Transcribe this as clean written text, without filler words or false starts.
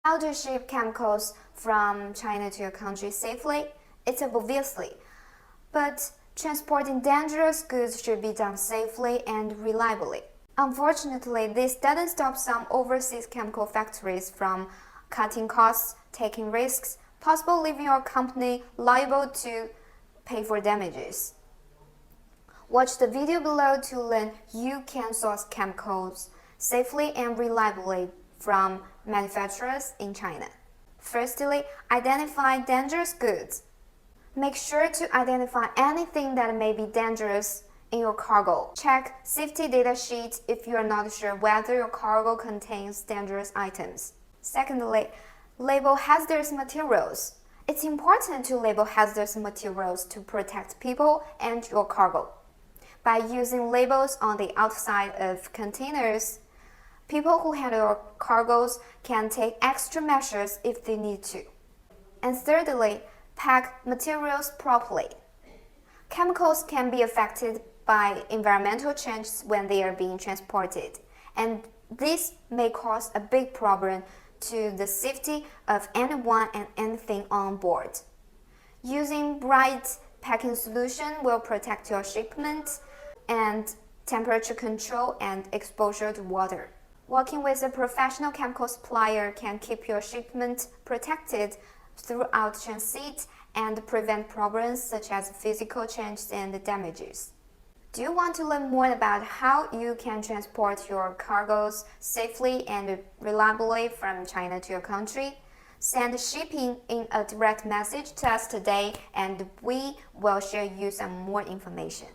How to ship chemicals from China to your country safely? It's obviously, but transporting dangerous goods should be done safely and reliably. Unfortunately, this doesn't stop some overseas chemical factories from cutting costs, taking risks, possibly leaving your company liable to pay for damages. Watch the video below to learn you can source chemicals safely and reliably from manufacturers in China. Firstly, identify dangerous goods. Make sure to identify anything that may be dangerous in your cargo. Check safety data sheets if you are not sure whether your cargo contains dangerous items. Secondly, label hazardous materials. It's important to label hazardous materials to protect people and your cargo. By using labels on the outside of containers, people who handle your cargoes can take extra measures if they need to. And thirdly, pack materials properly. Chemicals can be affected by environmental changes when they are being transported, and this may cause a big problem to the safety of anyone and anything on board. Using bright packing solution will protect your shipment and temperature control and exposure to water. Working with a professional chemical supplier can keep your shipment protected throughout transit and prevent problems such as physical changes and damages. Do you want to learn more about how you can transport your cargoes safely and reliably from China to your country? Send shipping in a direct message to us today and we will share you some more information.